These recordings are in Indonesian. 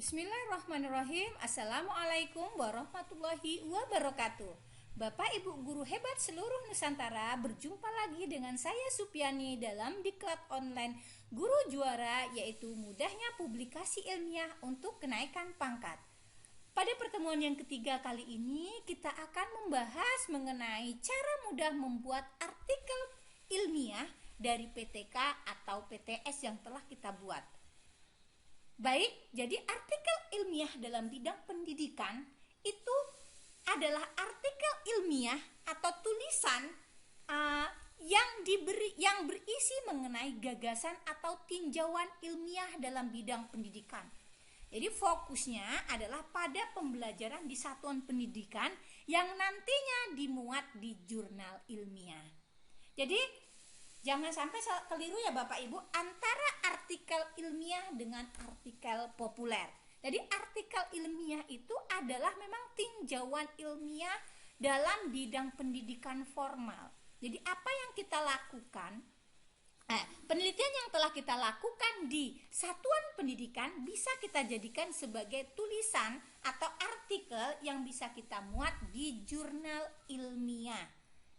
Bismillahirrahmanirrahim. Assalamualaikum warahmatullahi wabarakatuh. Bapak Ibu guru hebat seluruh Nusantara, berjumpa lagi dengan saya Supiani dalam Diklat Online Guru Juara, yaitu mudahnya publikasi ilmiah untuk kenaikan pangkat. Pada pertemuan yang ketiga kali ini, kita akan membahas mengenai cara mudah membuat artikel ilmiah dari PTK atau PTS yang telah kita buat. Baik, jadi artikel ilmiah dalam bidang pendidikan itu adalah artikel ilmiah atau tulisan yang berisi mengenai gagasan atau tinjauan ilmiah dalam bidang pendidikan. Jadi fokusnya adalah pada pembelajaran di satuan pendidikan yang nantinya dimuat di jurnal ilmiah. Jadi jangan sampai keliru ya Bapak Ibu antara artikel ilmiah dengan artikel populer. Jadi artikel ilmiah itu adalah memang tinjauan ilmiah dalam bidang pendidikan formal. Jadi apa yang kita lakukan, penelitian yang telah kita lakukan di satuan pendidikan bisa kita jadikan sebagai tulisan atau artikel yang bisa kita muat di jurnal ilmiah.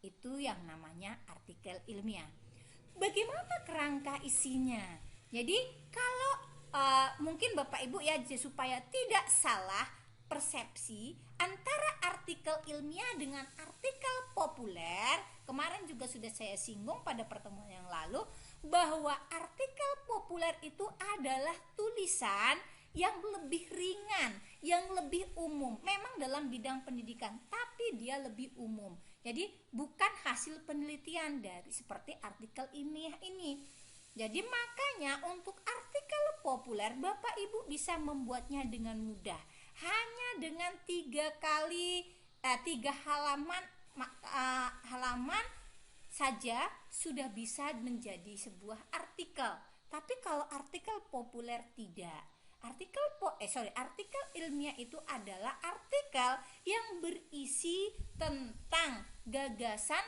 Itu yang namanya artikel ilmiah. Bagaimana kerangka isinya? Jadi kalau mungkin Bapak Ibu ya, supaya tidak salah persepsi antara artikel ilmiah dengan artikel populer, kemarin juga sudah saya singgung pada pertemuan yang lalu bahwa artikel populer itu adalah tulisan yang lebih ringan, yang lebih umum. Memang dalam bidang pendidikan, tapi dia lebih umum. Jadi bukan hasil penelitian dari seperti artikel ilmiah ini. Jadi makanya untuk artikel populer Bapak Ibu bisa membuatnya dengan mudah. Hanya dengan 3 halaman saja sudah bisa menjadi sebuah artikel. Tapi kalau artikel populer tidak. Artikel ilmiah itu adalah artikel yang berisi tentang gagasan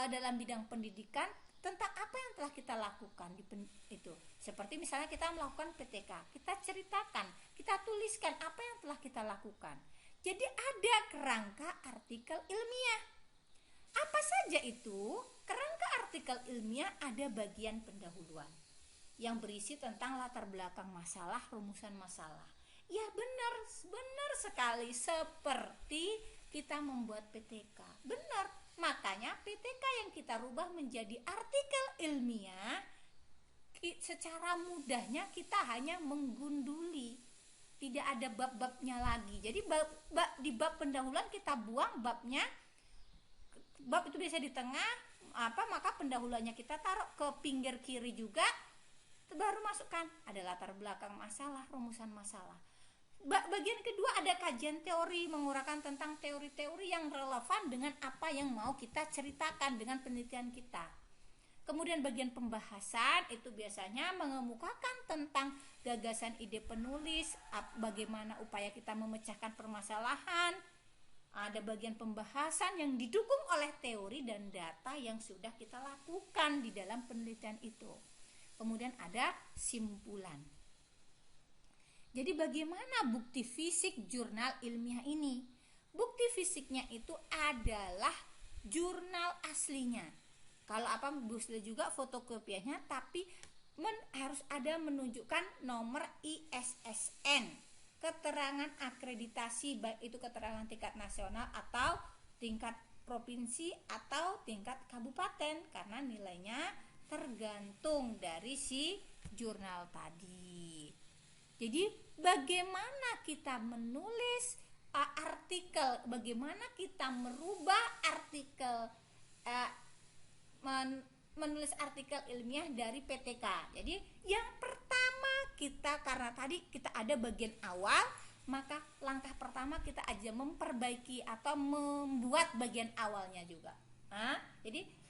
dalam bidang pendidikan, tentang apa yang telah kita lakukan itu. Seperti misalnya kita melakukan PTK, kita ceritakan, kita tuliskan apa yang telah kita lakukan. Jadi ada kerangka artikel ilmiah. Apa saja itu? Kerangka artikel ilmiah ada bagian pendahuluan yang berisi tentang latar belakang masalah, rumusan masalah. Ya benar sekali, seperti kita membuat PTK. Benar, makanya PTK yang kita rubah menjadi artikel ilmiah, secara mudahnya kita hanya menggunduli. Tidak ada bab-babnya lagi. Jadi di bab pendahuluan kita buang babnya. Bab itu biasa di tengah, maka pendahuluannya kita taruh ke pinggir kiri juga. Baru masukkan ada latar belakang masalah, rumusan masalah. Bagian kedua ada kajian teori, menguraikan tentang teori-teori yang relevan dengan apa yang mau kita ceritakan dengan penelitian kita. Kemudian bagian pembahasan itu biasanya mengemukakan tentang gagasan ide penulis, bagaimana upaya kita memecahkan permasalahan. Ada bagian pembahasan yang didukung oleh teori dan data yang sudah kita lakukan di dalam penelitian itu. Kemudian ada simpulan. Jadi bagaimana bukti fisik jurnal ilmiah ini? Bukti fisiknya itu adalah jurnal aslinya. Kalau bisa juga fotokopiannya, tapi harus ada menunjukkan nomor ISSN, keterangan akreditasi, baik itu keterangan tingkat nasional atau tingkat provinsi atau tingkat kabupaten, karena nilainya tergantung dari si jurnal tadi. Jadi bagaimana kita menulis artikel, bagaimana kita merubah artikel, menulis artikel ilmiah dari PTK. Jadi yang pertama karena tadi kita ada bagian awal, maka langkah pertama kita aja memperbaiki atau membuat bagian awalnya juga. Jadi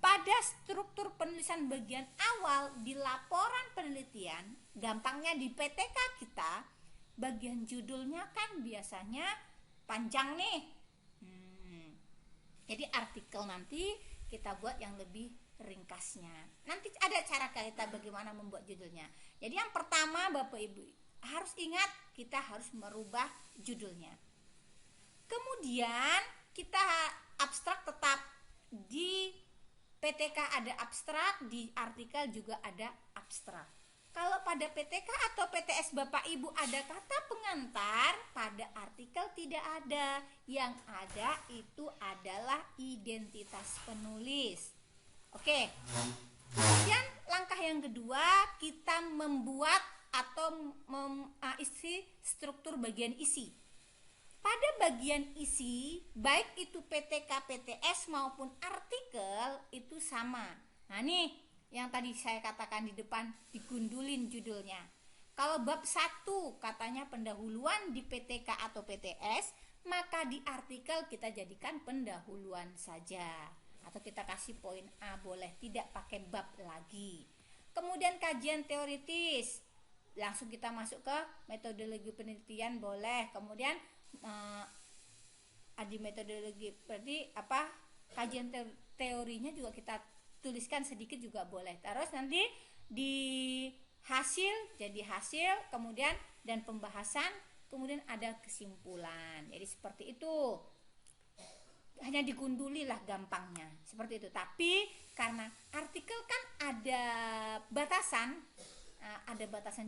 pada struktur penulisan bagian awal di laporan penelitian, gampangnya di PTK kita, bagian judulnya kan biasanya panjang nih. Jadi artikel nanti kita buat yang lebih ringkasnya. Nanti ada cara kita bagaimana membuat judulnya. Jadi yang pertama Bapak Ibu harus ingat, kita harus merubah judulnya. Kemudian kita abstrak tetap di PTK ada abstrak, di artikel juga ada abstrak. Kalau pada PTK atau PTS Bapak Ibu ada kata pengantar, pada artikel tidak ada. Yang ada itu adalah identitas penulis. Oke. Kemudian langkah yang kedua, kita membuat atau isi struktur bagian isi. Pada bagian isi, baik itu PTK, PTS maupun artikel itu sama. Nah nih, yang tadi saya katakan di depan, digundulin judulnya. Kalau bab 1 katanya pendahuluan di PTK atau PTS, maka di artikel kita jadikan pendahuluan saja. Atau kita kasih poin A, boleh tidak pakai bab lagi. Kemudian kajian teoritis, langsung kita masuk ke metodologi penelitian, boleh. Kemudian di metodologi berarti apa, kajian teorinya juga kita tuliskan sedikit juga boleh. Terus nanti di hasil jadi hasil, kemudian dan pembahasan, kemudian ada kesimpulan. Jadi seperti itu, hanya digunduli lah gampangnya seperti itu. Tapi karena artikel kan ada batasan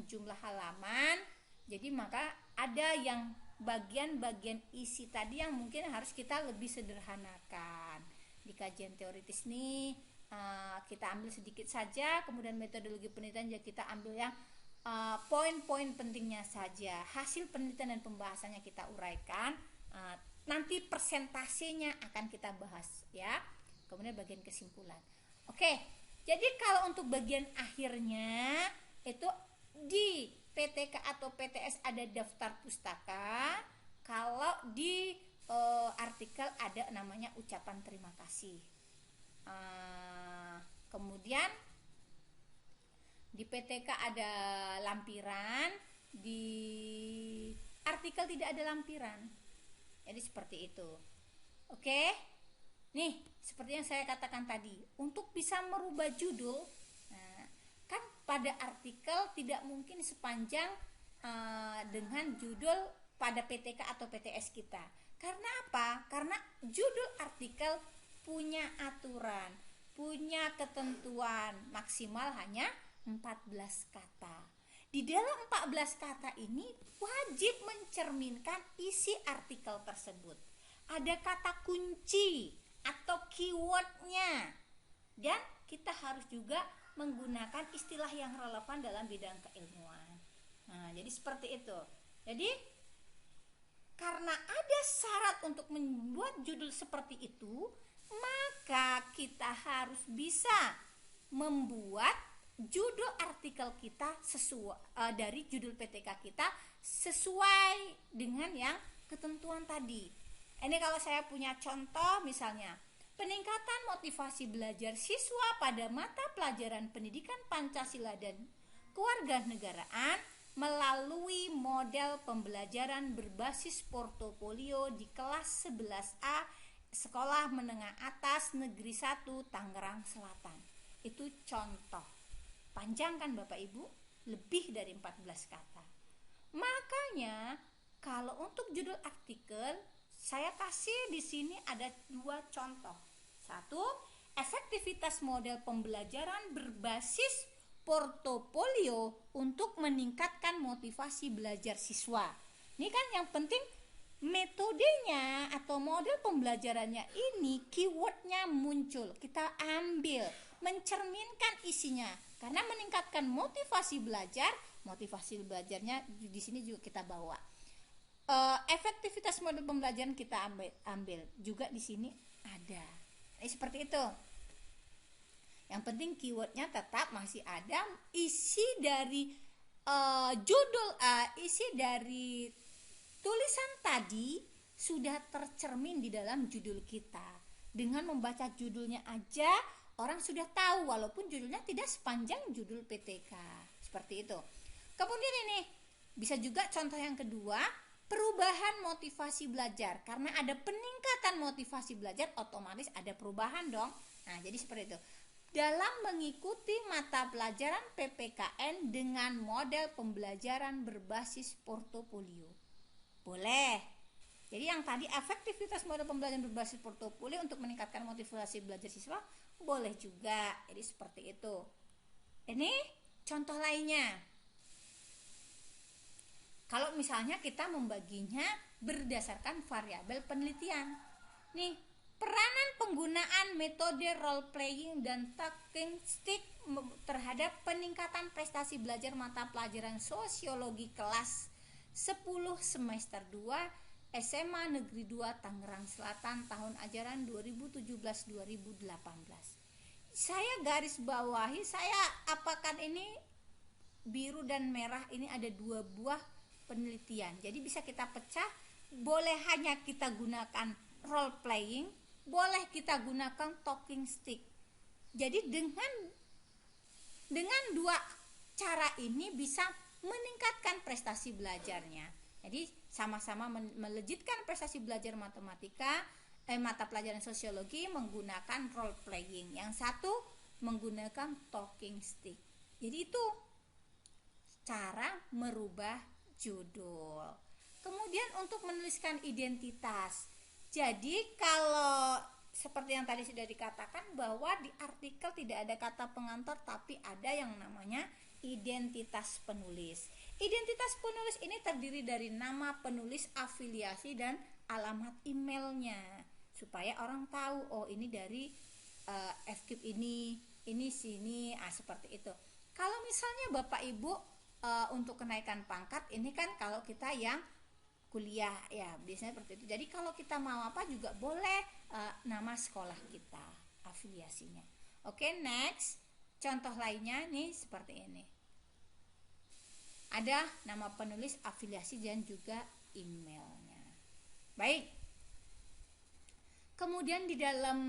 jumlah halaman, jadi maka ada yang bagian-bagian isi tadi yang mungkin harus kita lebih sederhanakan. Di kajian teoritis nih kita ambil sedikit saja, kemudian metodologi penelitian kita ambil yang poin-poin pentingnya saja. Hasil penelitian dan pembahasannya kita uraikan, nanti persentasenya akan kita bahas ya. Kemudian bagian kesimpulan. Oke, jadi kalau untuk bagian akhirnya itu di PTK atau PTS ada daftar pustaka. Kalau di artikel ada namanya ucapan terima kasih. Kemudian di PTK ada lampiran, di artikel tidak ada lampiran. Jadi seperti itu. Oke. Nih, seperti yang saya katakan tadi, untuk bisa merubah judul, kan pada artikel tidak mungkin sepanjang dengan judul pada PTK atau PTS kita. Karena apa? Karena judul artikel punya aturan, punya ketentuan, maksimal hanya 14 kata. Di dalam 14 kata ini wajib mencerminkan isi artikel tersebut. Ada kata kunci atau keywordnya, dan kita harus juga menggunakan istilah yang relevan dalam bidang keilmuan. Nah, jadi seperti itu. Jadi karena ada syarat untuk membuat judul seperti itu, maka kita harus bisa membuat judul artikel kita sesuai dari judul PTK kita sesuai dengan yang ketentuan tadi. Ini kalau saya punya contoh, misalnya peningkatan motivasi belajar siswa pada mata pelajaran pendidikan Pancasila dan kewarganegaraan melalui model pembelajaran berbasis portofolio di kelas 11A Sekolah Menengah Atas Negeri 1 Tangerang Selatan. Itu contoh. Panjang kan Bapak Ibu? Lebih dari 14 kata. Makanya kalau untuk judul artikel, saya kasih di sini ada 2 contoh. 1, efektivitas model pembelajaran berbasis portofolio untuk meningkatkan motivasi belajar siswa. Ini kan yang penting metodenya atau model pembelajarannya ini, keywordnya muncul, kita ambil, mencerminkan isinya, karena meningkatkan motivasi belajarnya di sini juga kita bawa. Efektivitas model pembelajaran kita ambil juga di sini ada. Seperti itu. Yang penting keywordnya tetap masih ada, isi dari isi dari tulisan tadi sudah tercermin di dalam judul kita. Dengan membaca judulnya aja orang sudah tahu, walaupun judulnya tidak sepanjang judul PTK. Seperti itu. Kemudian ini bisa juga contoh yang kedua, perubahan motivasi belajar. Karena ada peningkatan motivasi belajar, otomatis ada perubahan dong. Nah, jadi seperti itu. dalam mengikuti mata pelajaran PPKN dengan model pembelajaran berbasis portofolio. Boleh. Jadi yang tadi efektivitas model pembelajaran berbasis portofolio untuk meningkatkan motivasi belajar siswa, boleh juga. Jadi seperti itu. Ini contoh lainnya. Kalau misalnya kita membaginya berdasarkan variabel penelitian. Nih, peranan penggunaan metode role playing dan talking stick terhadap peningkatan prestasi belajar mata pelajaran sosiologi kelas 10 semester 2 SMA Negeri 2 Tangerang Selatan tahun ajaran 2017-2018. Saya garis bawahi, saya apakan ini biru dan merah, ini ada 2 buah penelitian. Jadi bisa kita pecah, boleh hanya kita gunakan role playing, boleh kita gunakan talking stick. Jadi dengan 2 cara ini bisa meningkatkan prestasi belajarnya. Jadi sama-sama melejitkan prestasi belajar mata pelajaran sosiologi menggunakan role playing. Yang satu menggunakan talking stick. Jadi itu cara merubah judul. Kemudian untuk menuliskan identitas. Jadi kalau seperti yang tadi sudah dikatakan bahwa di artikel tidak ada kata pengantar, tapi ada yang namanya identitas penulis. Identitas penulis ini terdiri dari nama penulis, afiliasi, dan alamat emailnya, supaya orang tahu, oh ini dari FKIP ini sini, seperti itu. Kalau misalnya Bapak Ibu untuk kenaikan pangkat, ini kan kalau kita yang kuliah ya biasanya seperti itu. Jadi kalau kita mau apa juga boleh nama sekolah kita, afiliasinya. Oke, next. Contoh lainnya nih seperti ini. Ada nama penulis, afiliasi, dan juga emailnya. Baik. Kemudian di dalam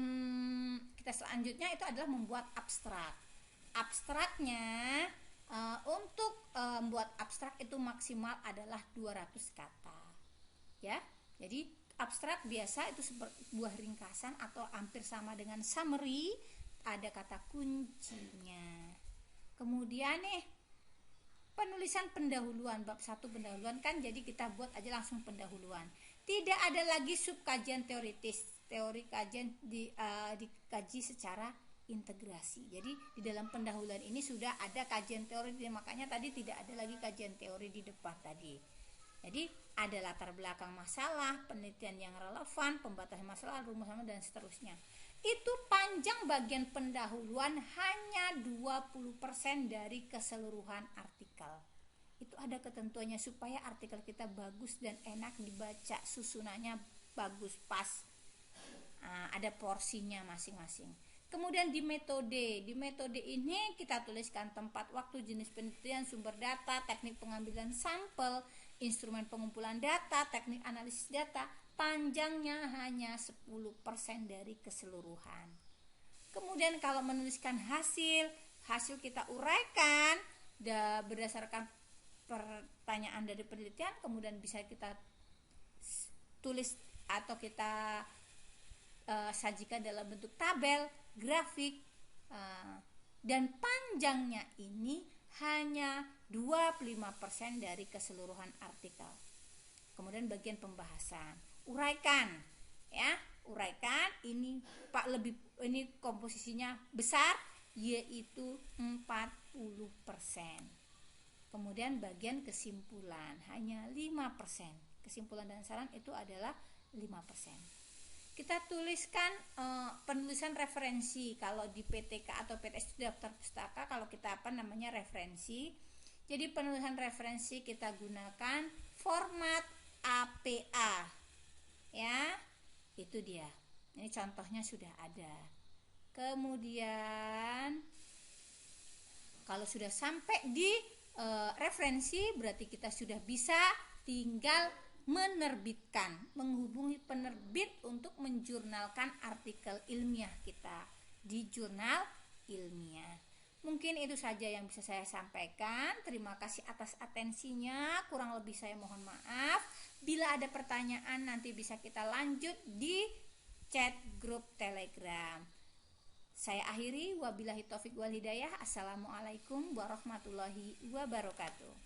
kita selanjutnya itu adalah membuat abstrak. Abstraknya untuk membuat abstrak itu maksimal adalah 200 kata. Ya. Jadi abstrak biasa itu seperti buah ringkasan atau hampir sama dengan summary, ada kata kuncinya. Kemudian nih penulisan pendahuluan, bab 1 pendahuluan kan, jadi kita buat aja langsung pendahuluan. Tidak ada lagi subkajian teoritis. Teori kajian dikaji secara integrasi. Jadi di dalam pendahuluan ini sudah ada kajian teori, makanya tadi tidak ada lagi kajian teori di depan tadi. Jadi ada latar belakang masalah, penelitian yang relevan, pembatasan masalah, rumus dan seterusnya. Itu panjang bagian pendahuluan hanya 20% dari keseluruhan artikel. Itu ada ketentuannya supaya artikel kita bagus dan enak dibaca, susunannya bagus, pas. Ada porsinya masing-masing. Kemudian di metode ini kita tuliskan tempat, waktu, jenis penelitian, sumber data, teknik pengambilan sampel, instrumen pengumpulan data, teknik analisis data. Panjangnya hanya 10% dari keseluruhan. Kemudian kalau menuliskan hasil kita uraikan berdasarkan pertanyaan dari penelitian, kemudian bisa kita tulis atau kita sajikan dalam bentuk tabel, grafik, dan panjangnya ini hanya 25% dari keseluruhan artikel. Kemudian bagian pembahasan, uraikan ini ini komposisinya besar, yaitu 40%. Kemudian bagian kesimpulan hanya 5%. Kesimpulan dan saran itu adalah 5%. Kita tuliskan penulisan referensi. Kalau di PTK atau PTS itu daftar pustaka, kalau kita referensi. Jadi penulisan referensi kita gunakan format APA. Ya, itu dia. Ini contohnya sudah ada. Kemudian kalau sudah sampai di referensi, berarti kita sudah bisa tinggal menghubungi penerbit untuk menjurnalkan artikel ilmiah kita di jurnal ilmiah. Mungkin itu saja yang bisa saya sampaikan. Terima kasih atas atensinya. Kurang lebih saya mohon maaf. Bila ada pertanyaan nanti bisa kita lanjut di chat grup Telegram. Saya akhiri, wabillahi taufik wal hidayah. Assalamualaikum warahmatullahi wabarakatuh.